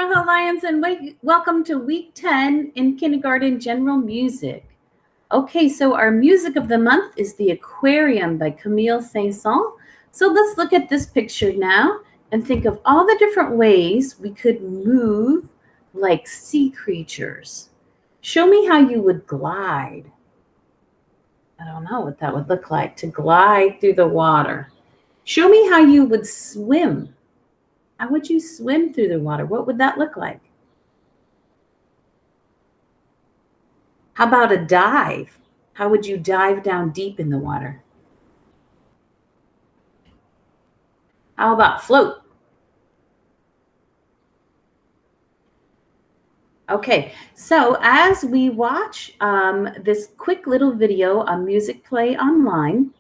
Aloha Lions and welcome to week 10 in kindergarten general music. Okay, so our music of the month is The Aquarium by Camille Saint-Saëns. So let's look at this picture now and think of all the different ways we could move like sea creatures. Show me how you would glide. I don't know what that would look like to glide through the water. Show me how you would swim. How would you swim through the water? What would that look like? How about a dive? How would you dive down deep in the water? How about float? Okay, so as we watch this quick little video on Music Play Online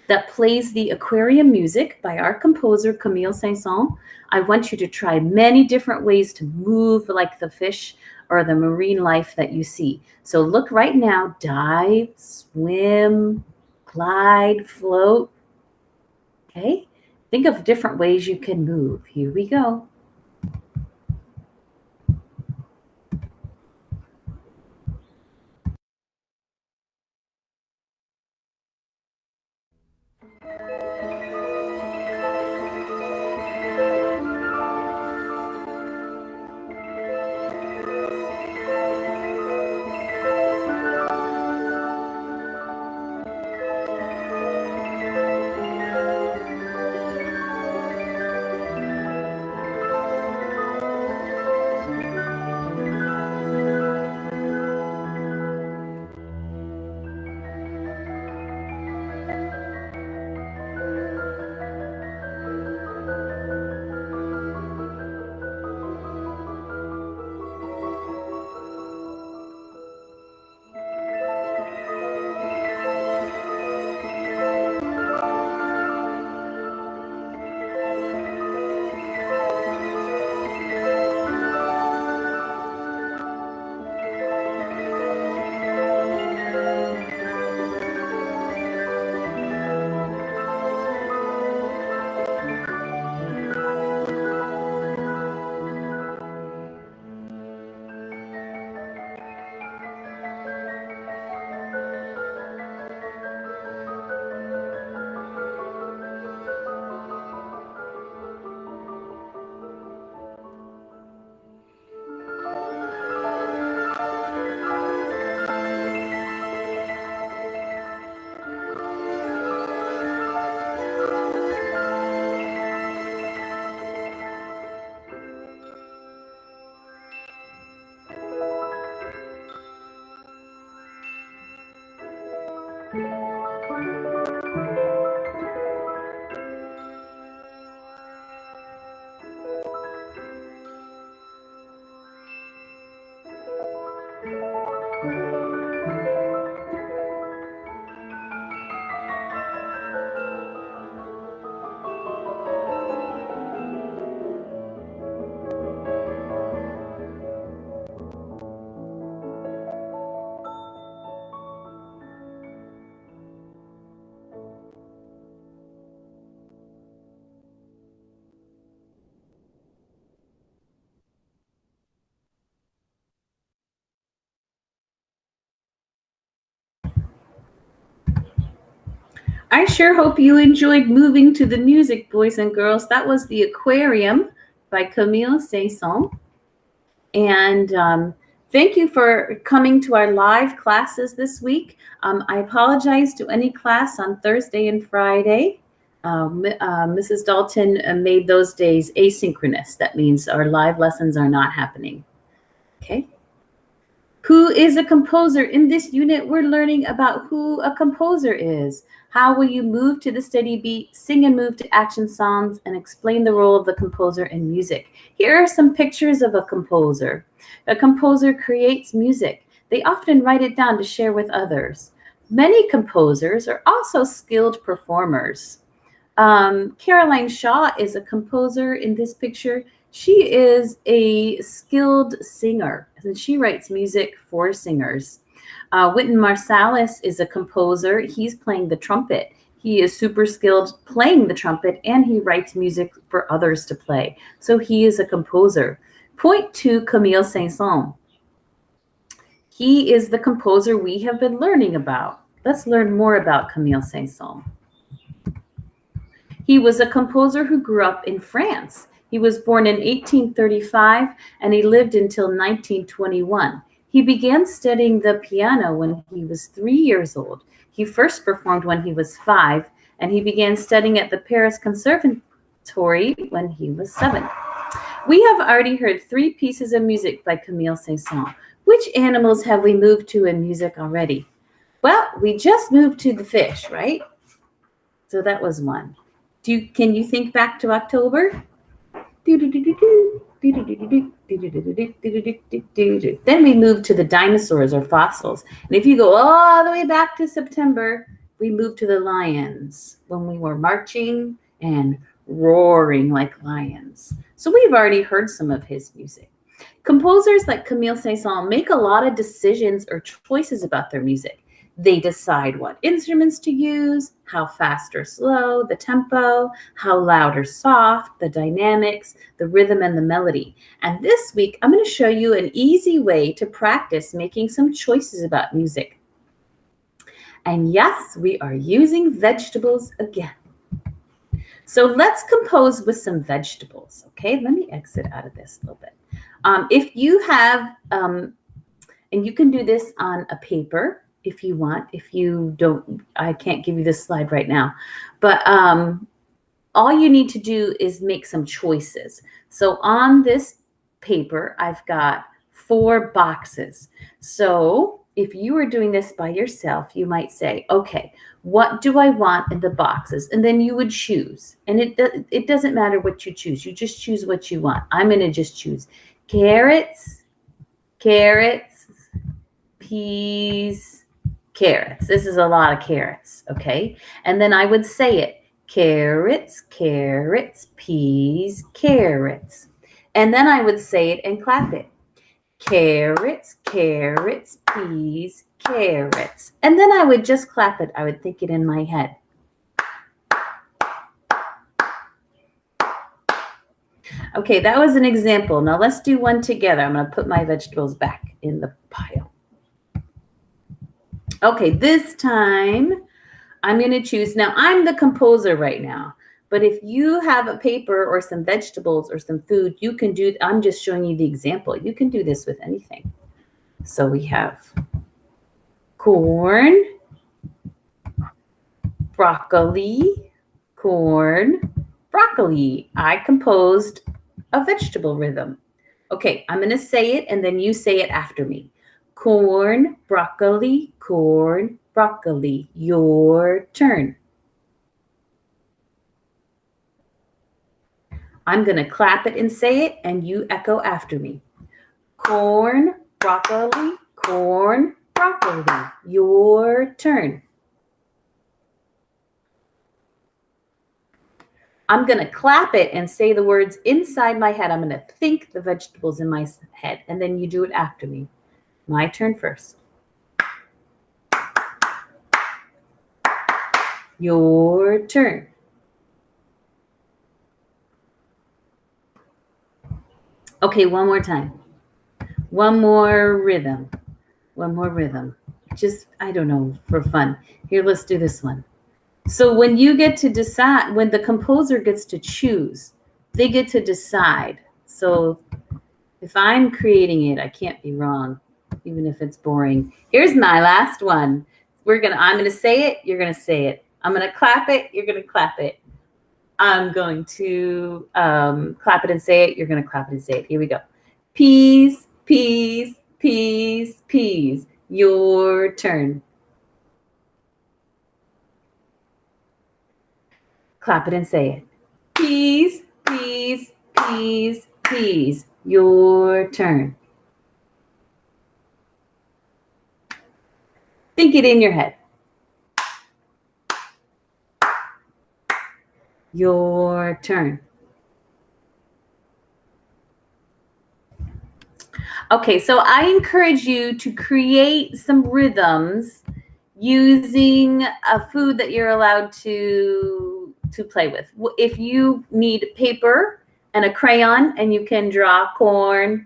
that plays the aquarium music by our composer, Camille Saint-Saëns, I want you to try many different ways to move like the fish or the marine life that you see. So look right now, dive, swim, glide, float. Okay, think of different ways you can move. Here we go. I sure hope you enjoyed moving to the music, boys and girls. That was The Aquarium by Camille Saint-Saëns. And thank you for coming to our live classes this week. I apologize to any class on Thursday and Friday. Mrs. Dalton made those days asynchronous. That means our live lessons are not happening. Okay. Who is a composer? In this unit, we're learning about who a composer is. How will you move to the steady beat, sing and move to action songs, and explain the role of the composer in music? Here are some pictures of a composer. A composer creates music. They often write it down to share with others. Many composers are also skilled performers. Caroline Shaw is a composer in this picture. She is a skilled singer, and she writes music for singers. Wynton Marsalis is a composer. He's playing the trumpet. He is super skilled playing the trumpet, and he writes music for others to play. So he is a composer. Point 2, Camille Saint-Saëns. He is the composer we have been learning about. Let's learn more about Camille Saint-Saëns. He was a composer who grew up in France. He was born in 1835 and he lived until 1921. He began studying the piano when he was 3 years old. He first performed when he was 5, and he began studying at the Paris Conservatory when he was 7. We have already heard 3 pieces of music by Camille Saint-Saëns. Which animals have we moved to in music already? Well, we just moved to the fish, right? So that was one. Can you think back to October? Then we moved to the dinosaurs or fossils. And if you go all the way back to September, we moved to the lions when we were marching and roaring like lions. So we've already heard some of his music. Composers like Camille Saint-Saëns make a lot of decisions or choices about their music. They decide what instruments to use, how fast or slow, the tempo, how loud or soft, the dynamics, the rhythm, and the melody. And this week, I'm going to show you an easy way to practice making some choices about music. And yes, we are using vegetables again. So let's compose with some vegetables, okay? Let me exit out of this a little bit. If you have, and you can do this on a paper if you want. If you don't, I can't give you this slide right now. But all you need to do is make some choices. So on this paper, I've got 4 boxes. So if you were doing this by yourself, you might say, okay, what do I want in the boxes? And then you would choose. And it doesn't matter what you choose. You just choose what you want. I'm going to just choose carrots, peas, carrots. This is a lot of carrots, okay? And then I would say it, carrots, peas, carrots. And then I would say it and clap it. Carrots, peas, carrots. And then I would just clap it. I would think it in my head. Okay, that was an example. Now let's do one together. I'm going to put my vegetables back in the pile. Okay, this time I'm going to choose. Now I'm the composer right now, but if you have a paper or some vegetables or some food, you can do, I'm just showing you the example. You can do this with anything. So we have corn, broccoli, corn, broccoli. I composed a vegetable rhythm. Okay, I'm going to say it and then you say it after me. Corn, broccoli, your turn. I'm going to clap it and say it and you echo after me. Corn, broccoli, your turn. I'm going to clap it and say the words inside my head. I'm going to think the vegetables in my head, and then you do it after me. My turn first. Your turn. Okay, one more time. One more rhythm. Just, I don't know, for fun. Here, let's do this one. So when you get to decide, when the composer gets to choose, they get to decide. So if I'm creating it, I can't be wrong, even if it's boring. Here's my last one. I'm gonna say it, you're gonna say it. I'm gonna clap it, you're gonna clap it. I'm going to clap it and say it, you're gonna clap it and say it. Here we go. Peas, peas, peas, peas. Your turn. Clap it and say it. Peas, peas, peas, peas. Your turn. Think it in your head. Your turn. Okay, so I encourage you to create some rhythms using a food that you're allowed to play with. If you need paper and a crayon, and you can draw corn,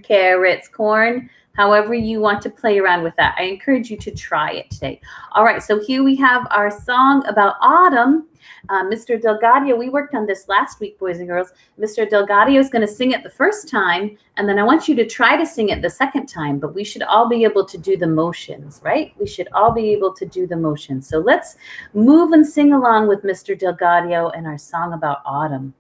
carrots, corn, however you want to play around with that. I encourage you to try it today. All right, so here we have our song about autumn. Mr. Delgadio, we worked on this last week, boys and girls. Mr. Delgadio is going to sing it the first time, and then I want you to try to sing it the second time, but we should all be able to do the motions, right? We should all be able to do the motions. So let's move and sing along with Mr. Delgadio and our song about autumn.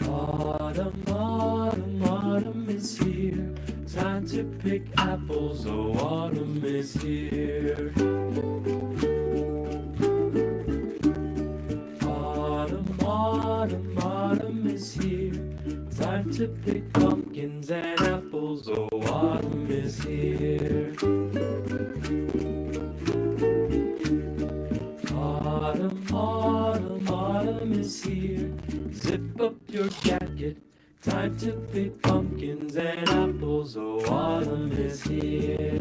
Autumn, autumn, autumn is here. Time to pick apples, oh, autumn is here. Autumn, autumn, autumn is here. Time to pick pumpkins and apples, oh, autumn is here. Autumn, autumn, autumn is here. Zip up your jacket, time to pick pumpkins and apples, oh, autumn is here.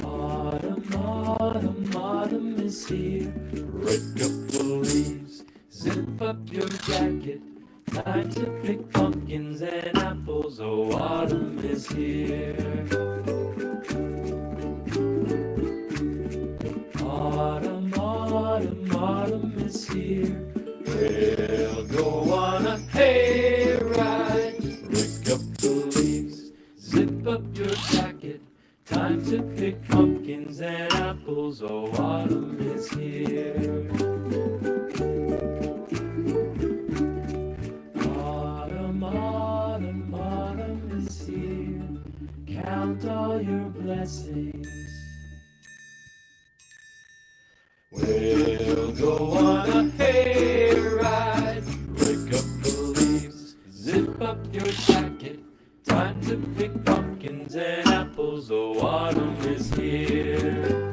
Autumn, autumn, autumn is here. Rake up the leaves, zip up your jacket, time to pick pumpkins and apples, oh, autumn is here. Autumn, autumn, autumn is here. We'll go on a hayride. Rake up the leaves, zip up your jacket. Time to pick pumpkins and apples, oh, autumn is here. Autumn, autumn, autumn is here. Count all your blessings. We'll go on a hayride. Rake up the leaves, zip up your jacket. Time to pick pumpkins and apples, oh, autumn is here.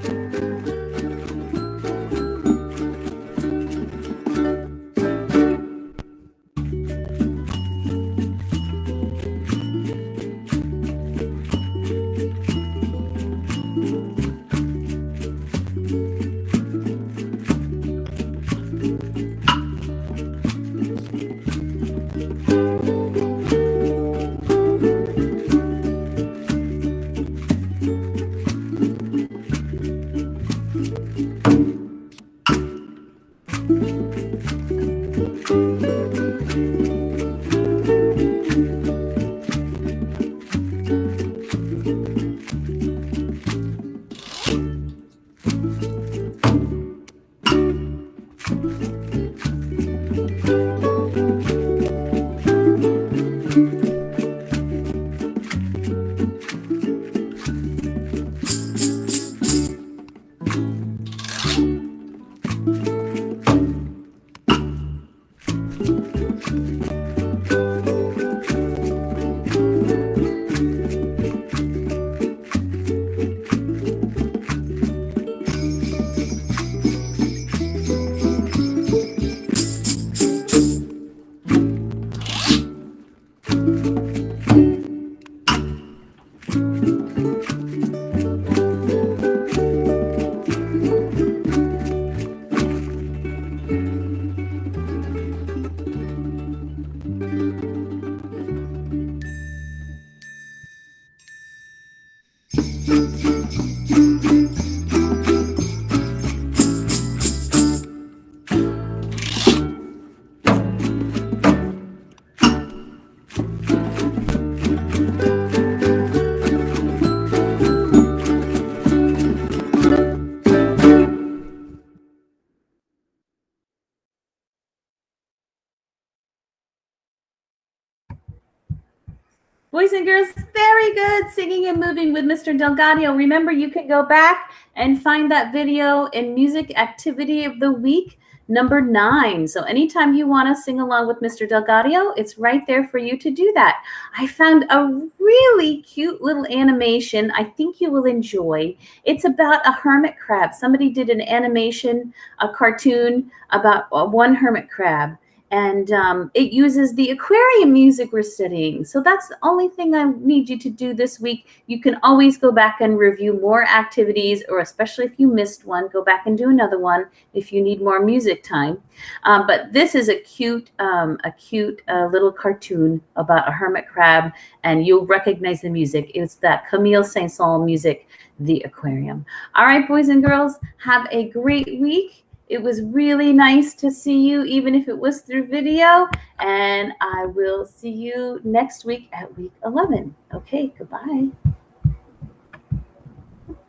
Boys and girls, very good singing and moving with Mr. Delgadio. Remember, you can go back and find that video in Music Activity of the Week number 9. So anytime you want to sing along with Mr. Delgadio, it's right there for you to do that. I found a really cute little animation I think you will enjoy. It's about a hermit crab. Somebody did an animation, a cartoon about one hermit crab. And it uses the aquarium music we're studying. So that's the only thing I need you to do this week. You can always go back and review more activities, or especially if you missed one, go back and do another one if you need more music time. But this is a cute little cartoon about a hermit crab, and you'll recognize the music. It's that Camille Saint-Saëns music, The Aquarium. All right, boys and girls, have a great week. It was really nice to see you, even if it was through video. And I will see you next week at week 11. Okay, goodbye.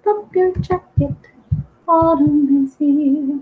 Up your jacket, autumn is here.